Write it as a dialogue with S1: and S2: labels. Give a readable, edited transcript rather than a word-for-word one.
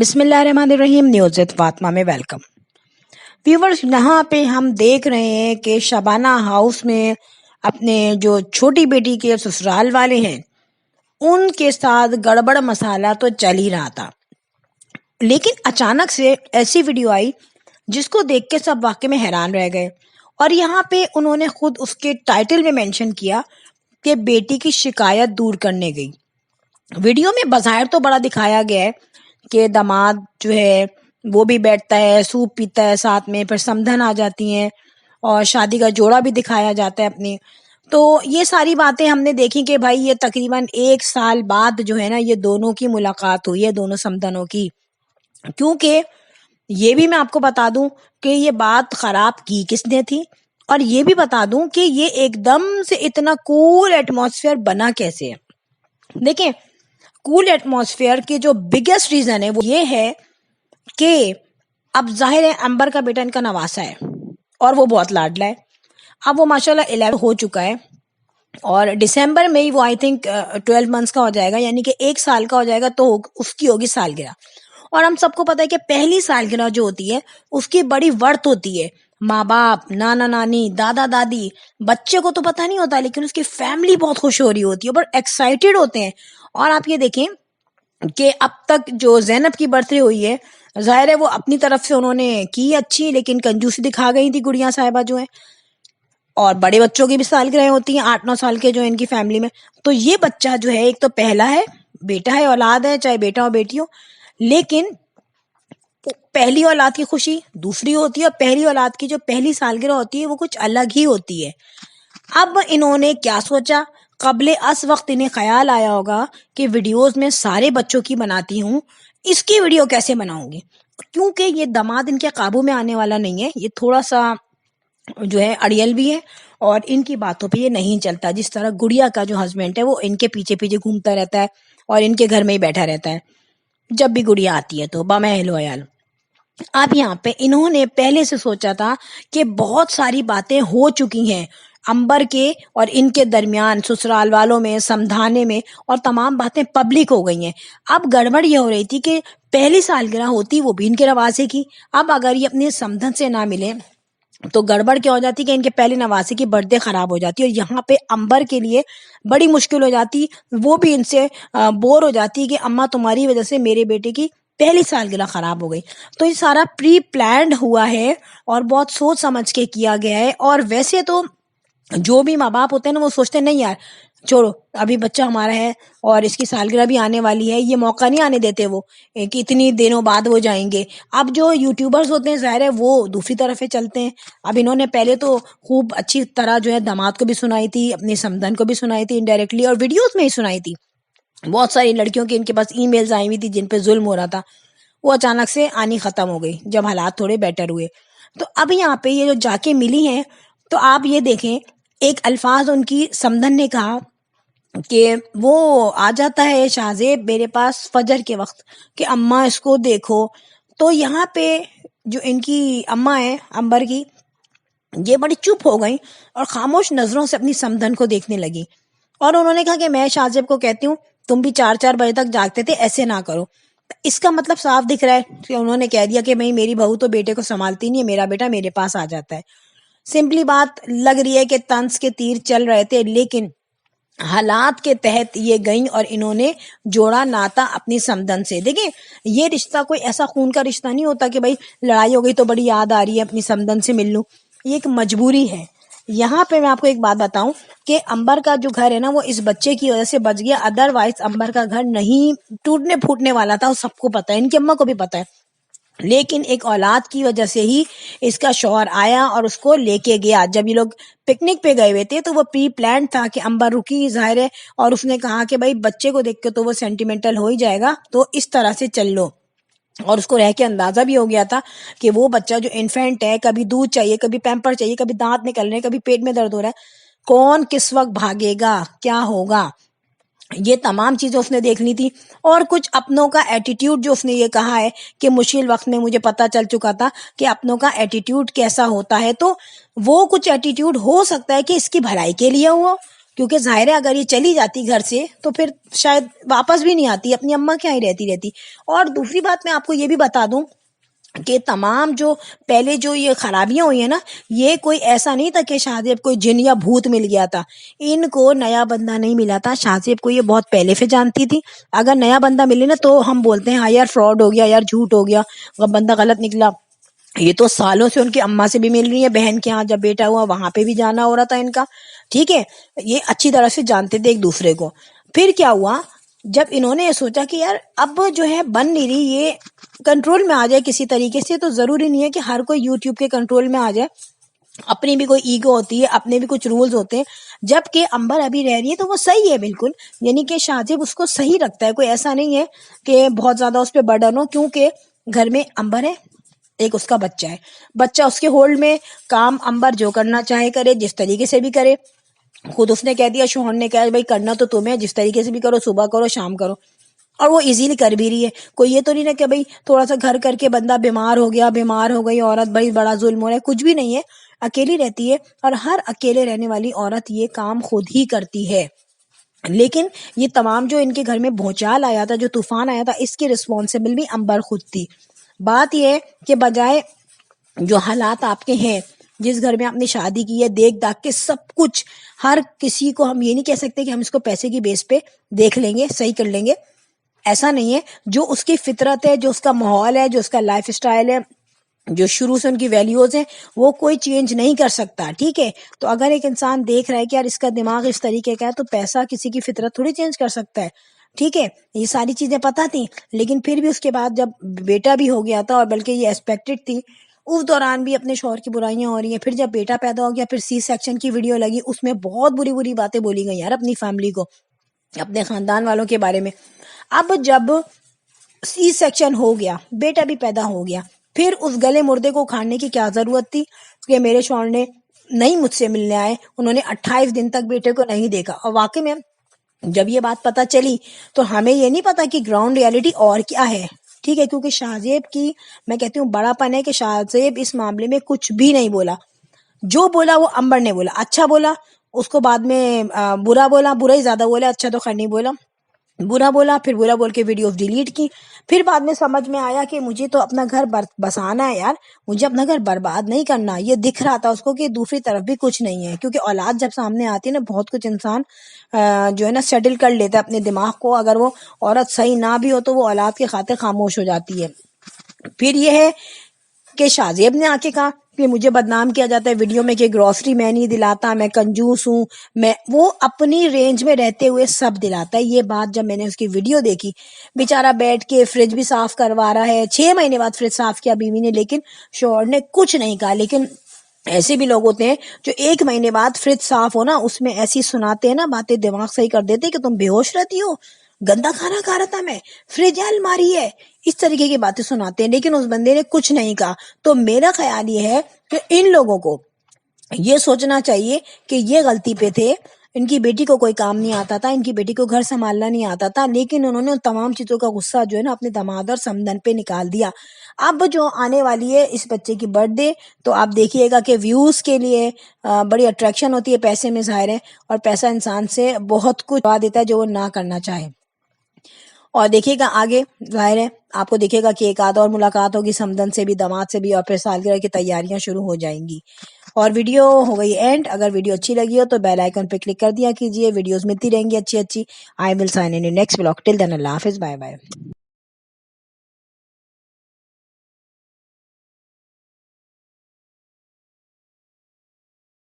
S1: बिस्मिल्लाहिर्रहमानिर्रहीम। News with Fatima में welcome. Viewers, यहाँ पे हम देख रहे हैं कि शबाना हाउस में अपने जो छोटी बेटी के ससुराल वाले हैं उनके साथ गड़बड़ मसाला तो चल ही रहा था, लेकिन अचानक से ऐसी वीडियो आई जिसको देख के सब वाकई में हैरान रह गए। और यहाँ पे उन्होंने खुद उसके टाइटल में मेंशन किया कि बेटी की शिकायत दूर करने गई। वीडियो में बज़ाहिर तो बड़ा दिखाया गया है कि दामाद जो है वो भी बैठता है, सूप पीता है साथ में, फिर समधन आ जाती हैं और शादी का जोड़ा भी दिखाया जाता है अपनी। तो ये सारी बातें हमने देखी कि भाई ये तकरीबन 1 साल बाद जो है ना ये दोनों की मुलाकात हुई है, दोनों समधनों की। क्योंकि ये भी मैं आपको बता दूं कि ये बात खराब की किसने थी, और ये भी बता दूं कि ये एकदम से इतना कूल एटमॉस्फेयर बना कैसे है। देखिए, कूल एटमॉस्फेयर के जो बिगेस्ट रीजन है वो ये है कि अब जाहिर है अंबर का बेटा इनका नवासा है और वो बहुत लाडला है। अब वो माशाल्लाह 11 हो चुका है और दिसंबर में ही वो आई थिंक 12 मंथ्स का हो जाएगा, यानी कि 1 साल का हो जाएगा, तो उसकी होगी सालगिरह। और हम सबको पता है कि पहली सालगिरह जो होती है उसकी बड़ी वर्थ होती है। माँ बाप, नाना नानी, दादा दादी, बच्चे को तो पता नहीं होता लेकिन उसकी फैमिली बहुत खुश हो रही होती है, बहुत एक्साइटेड होते हैं। और आप ये देखें कि अब तक जो ज़ैनब की बर्थडे हुई है, जाहिर है वो अपनी तरफ से उन्होंने की अच्छी, लेकिन कंजूसी दिखा गई थी गुड़िया साहिबा जो है। और बड़े बच्चों की भी सालगिरह होती हैं 8-9 साल के जो इनकी फैमिली में। तो ये बच्चा जो है एक तो पहला है, बेटा है, औलाद है, चाहे बेटा हो बेटी हो, लेकिन पहली औलाद की खुशी दूसरी होती है और पहली औलाद की जो पहली सालगिरह होती है वो कुछ अलग ही होती है। अब इन्होंने क्या सोचा, कबले अस वक्त इन्हें ख्याल आया होगा कि वीडियोस में सारे बच्चों की बनाती हूँ, इसकी वीडियो कैसे बनाऊंगी। क्योंकि ये दामाद इनके काबू में आने वाला नहीं है, ये थोड़ा सा जो है अड़ियल भी है और इनकी बातों पे ये नहीं चलता। जिस तरह गुड़िया का जो हस्बैंड है वो इनके पीछे पीछे घूमता रहता है और इनके घर में ही बैठा रहता है, जब भी गुड़िया आती है तो बमहल वयाल। अब यहाँ पे इन्होंने पहले से सोचा था कि बहुत सारी बातें हो चुकी हैं अंबर के और इनके दरमियान, ससुराल वालों में, समझाने में, और तमाम बातें पब्लिक हो गई हैं। अब गड़बड़ ये हो रही थी कि पहली सालगिरह होती वो भी इनके नवासे की, अब अगर ये अपने समधन से ना मिले तो गड़बड़ क्या हो जाती कि इनके पहले नवासे की बर्थडे खराब हो जाती, और यहाँ पे अंबर के लिए बड़ी मुश्किल हो जाती। वो भी इनसे बोर हो जाती कि अम्मा तुम्हारी वजह से मेरे बेटे की पहली सालगिरह खराब हो गई। तो ये सारा प्री प्लान्ड हुआ है और बहुत सोच समझ के किया गया है। और वैसे तो जो भी माँ बाप होते हैं ना वो सोचते हैं नहीं यार छोड़ो, अभी बच्चा हमारा है और इसकी सालगिरह भी आने वाली है, ये मौका नहीं आने देते वो कि इतनी दिनों बाद वो जाएंगे। अब जो यूट्यूबर्स होते हैं जाहिर है वो दूसरी तरफ चलते हैं। अब इन्होंने पहले तो खूब अच्छी तरह जो है दामाद को भी सुनाई थी, अपनी समधन को भी सुनाई थी इनडायरेक्टली, और वीडियोस में ही सुनाई थी। बहुत सारी लड़कियों की इनके पास ईमेल्स आई हुई थी जिन पे जुल्म हो रहा था, वो अचानक से आनी खत्म हो गई जब हालात थोड़े बेटर हुए। तो अब यहाँ पे ये जो जाके मिली हैं, तो आप ये देखें, एक अल्फाज उनकी समधन ने कहा कि वो आ जाता है शाहजेब मेरे पास फजर के वक्त कि अम्मा इसको देखो। तो यहाँ पे जो इनकी अम्मा है अंबर की, ये बड़ी चुप हो गई और खामोश नजरों से अपनी समधन को देखने लगी। और उन्होंने कहा कि मैं शाहजेब को कहती हूँ तुम भी 4-4 बजे तक जागते थे, ऐसे ना करो। इसका मतलब साफ दिख रहा है कि उन्होंने कह दिया कि भाई मेरी बहू तो बेटे को संभालती नहीं है, मेरा बेटा मेरे पास आ जाता है। सिंपली बात लग रही है कि तंज के तीर चल रहे थे, लेकिन हालात के तहत ये गई और इन्होंने जोड़ा नाता अपनी समधन से। देखिए, ये रिश्ता कोई ऐसा खून का रिश्ता नहीं होता कि भाई लड़ाई हो गई तो बड़ी याद आ रही है अपनी समधन से मिल लूं, ये एक मजबूरी है। यहाँ पे मैं आपको एक बात बताऊं कि अंबर का जो घर है ना वो इस बच्चे की वजह से बच गया, अदरवाइज अंबर का घर नहीं टूटने फूटने वाला था, सबको पता है, इनकी अम्मा को भी पता है। लेकिन एक औलाद की वजह से ही इसका शौहर आया और उसको लेके गया। जब ये लोग पिकनिक पे गए हुए थे तो वो प्री प्लान था कि अंबर रुकी जाहिर है, और उसने कहा कि भाई बच्चे को देख के तो वो सेंटिमेंटल हो ही जाएगा, तो इस तरह से चल लो। और उसको रह के अंदाजा भी हो गया था कि वो बच्चा जो इन्फेंट है, कभी दूध चाहिए, कभी पैम्पर चाहिए, कभी दांत निकल रहे हैं, कभी पेट में दर्द हो रहा है, कौन किस वक्त भागेगा, क्या होगा, ये तमाम चीजें उसने देखनी थी। और कुछ अपनों का एटीट्यूड जो उसने ये कहा है कि मुश्किल वक्त में मुझे पता चल चुका था कि अपनों का एटीट्यूड कैसा होता है, तो वो कुछ एटीट्यूड हो सकता है कि इसकी भलाई के लिए हुआ, کیونکہ ظاہر ہے اگر یہ چلی جاتی گھر سے تو پھر شاید واپس بھی نہیں آتی، اپنی اماں کے یہاں ہی رہتی. اور دوسری بات میں آپ کو یہ بھی بتا دوں کہ تمام جو پہلے جو یہ خرابیاں ہوئی ہیں نا، یہ کوئی ایسا نہیں تھا کہ شاہ زیب کو جن یا بھوت مل گیا تھا. ان کو نیا بندہ نہیں ملا تھا، شاہ زیب کو یہ بہت پہلے سے جانتی تھی. اگر نیا بندہ ملے نا تو ہم بولتے ہیں ہاں یار فراڈ ہو گیا، یار جھوٹ ہو گیا، بندہ غلط نکلا. یہ تو سالوں سے ان کی اماں سے بھی مل رہی ہے، بہن کے ہاں جب بیٹا ہوا وہاں پہ بھی جانا ہو رہا تھا ان کا. ٹھیک ہے، یہ اچھی طرح سے جانتے تھے ایک دوسرے کو. پھر کیا ہوا، جب انہوں نے یہ سوچا کہ یار اب جو ہے بن نہیں رہی، یہ کنٹرول میں آ جائے کسی طریقے سے، تو ضروری نہیں ہے کہ ہر کوئی یوٹیوب کے کنٹرول میں آ جائے. اپنی بھی کوئی ایگو ہوتی ہے، اپنے بھی کچھ رولز ہوتے ہیں. جب کہ امبر ابھی رہ رہی ہے تو وہ صحیح ہے بالکل، یعنی کہ شاہ زیب اس کو صحیح رکھتا ہے، کوئی ایسا نہیں ہے کہ بہت زیادہ اس پہ برڈن ہو. کیونکہ گھر میں امبر ہے، ایک اس کا بچہ ہے، بچہ اس کے ہولڈ میں، کام امبر جو کرنا چاہے کرے، جس طریقے سے بھی کرے. خود اس نے کہہ دیا، شوہر نے کہا بھائی کرنا تو تمہیں، جس طریقے سے بھی کرو، صبح کرو شام کرو. اور وہ ایزیلی کر بھی رہی ہے. کوئی یہ تو نہیں نا کہ بھائی تھوڑا سا گھر کر کے بندہ بیمار ہو گیا، بیمار ہو گئی عورت، بھائی بڑا ظلم ہو رہا ہے، کچھ بھی نہیں ہے. اکیلی رہتی ہے، اور ہر اکیلے رہنے والی عورت یہ کام خود ہی کرتی ہے. لیکن یہ تمام جو ان کے گھر میں بھونچال آیا تھا، جو طوفان آیا تھا، اس کی رسپانسبل بھی امبر خود تھی. بات یہ ہے کہ بجائے جو حالات آپ کے ہیں، جس گھر میں آپ نے شادی کی ہے، دیکھ داکھ کے سب کچھ، ہر کسی کو ہم یہ نہیں کہہ سکتے کہ ہم اس کو پیسے کی بیس پہ دیکھ لیں گے، صحیح کر لیں گے. ایسا نہیں ہے. جو اس کی فطرت ہے، جو اس کا ماحول ہے، جو اس کا لائف اسٹائل ہے، جو شروع سے ان کی ویلیوز ہیں، وہ کوئی چینج نہیں کر سکتا. ٹھیک ہے، تو اگر ایک انسان دیکھ رہا ہے کہ یار اس کا دماغ اس طریقے کا ہے، تو پیسہ کسی کی فطرت تھوڑی چینج کر سکتا ہے. ٹھیک ہے، یہ ساری چیزیں پتہ تھیں. لیکن پھر بھی اس کے بعد جب بیٹا بھی ہو گیا تھا، اور بلکہ یہ ایکسپیکٹڈ تھی، اس دوران بھی اپنے شوہر کی برائیاں ہو رہی ہیں. پھر جب بیٹا پیدا ہو گیا، پھر سی سیکشن کی ویڈیو لگی، اس میں بہت بری بری باتیں بولی گئی یار اپنی فیملی کو، اپنے خاندان والوں کے بارے میں. اب جب سی سیکشن ہو گیا، بیٹا بھی پیدا ہو گیا، پھر اس گلے مردے کو کھاڑنے کی کیا ضرورت تھی کہ میرے شوہر نے نہیں مجھ سے ملنے آئے، انہوں نے 28 دن تک بیٹے کو نہیں دیکھا. اور واقعی میں جب یہ بات پتہ چلی تو ہمیں یہ نہیں پتا کہ گراؤنڈ ریالٹی اور کیا ہے. ٹھیک ہے، کیونکہ شاہ زیب کی میں کہتی ہوں بڑا پن ہے کہ شاہ زیب اس معاملے میں کچھ بھی نہیں بولا. جو بولا وہ امبر نے بولا، اچھا بولا، اس کو بعد میں برا بولا، برا ہی زیادہ بولا، اچھا تو خیر نہیں بولا. برا بولا، پھر برا بول کے ویڈیوز ڈیلیٹ کی. پھر بعد میں سمجھ میں آیا کہ مجھے تو اپنا گھر بسانا ہے یار، مجھے اپنا گھر برباد نہیں کرنا. یہ دکھ رہا تھا اس کو کہ دوسری طرف بھی کچھ نہیں ہے. کیونکہ اولاد جب سامنے آتی ہے نا، بہت کچھ انسان جو ہے نا سیٹل کر لیتا ہے اپنے دماغ کو. اگر وہ عورت صحیح نہ بھی ہو تو وہ اولاد کے خاطر خاموش ہو جاتی ہے. پھر یہ ہے کہ شاہ زیب نے آ کے کہا کہ مجھے بدنام کیا جاتا ہے ویڈیو میں کہ گروسری میں نہیں دلاتا، میں کنجوس ہوں. وہ اپنی رینج میں رہتے ہوئے سب دلاتا ہے. یہ بات جب میں نے اس کی ویڈیو دیکھی، بیچارہ بیٹھ کے فریج بھی صاف کروا رہا ہے، 6 مہینے بعد فریج صاف کیا بیوی نے، لیکن شوہر نے کچھ نہیں کہا. لیکن ایسے بھی لوگ ہوتے ہیں جو 1 مہینے بعد فریج صاف ہونا اس میں ایسی سناتے ہیں نا باتیں، دماغ صحیح کر دیتے کہ تم بے ہوش رہتی ہو، گندا کھانا کھا رہا تھا میں، فریج ہے، الماری ہے، اس طریقے کی باتیں سناتے ہیں. لیکن اس بندے نے کچھ نہیں کہا. تو میرا خیال یہ ہے کہ ان لوگوں کو یہ سوچنا چاہیے کہ یہ غلطی پہ تھے. ان کی بیٹی کو کوئی کام نہیں آتا تھا، ان کی بیٹی کو گھر سنبھالنا نہیں آتا تھا، لیکن انہوں نے ان تمام چیزوں کا غصہ جو ہے نا اپنے داماد اور سمدن پہ نکال دیا. اب جو آنے والی ہے اس بچے کی برتھ ڈے، تو آپ دیکھیے گا کہ ویوز کے لیے بڑی اٹریکشن ہوتی ہے پیسے میں، ظاہر ہے، اور پیسہ انسان سے بہت کچھ دعا دیتا ہے جو وہ نہ کرنا چاہے. اور دیکھیے گا آگے، ظاہر ہے آپ کو دیکھے گا کہ ایک آدھ اور ملاقات ہوگی سمدن سے بھی، داماد سے بھی، اور پھر سالگرہ کی تیاریاں شروع ہو جائیں گی. اور ویڈیو ہو گئی اینڈ. اگر ویڈیو اچھی لگی ہو تو بیل آئیکن پہ کلک کر دیا کیجیے. ویڈیوز ملتی رہیں گی اچھی. I will sign in next blog. Till then اللہ حافظ، بائے بائے.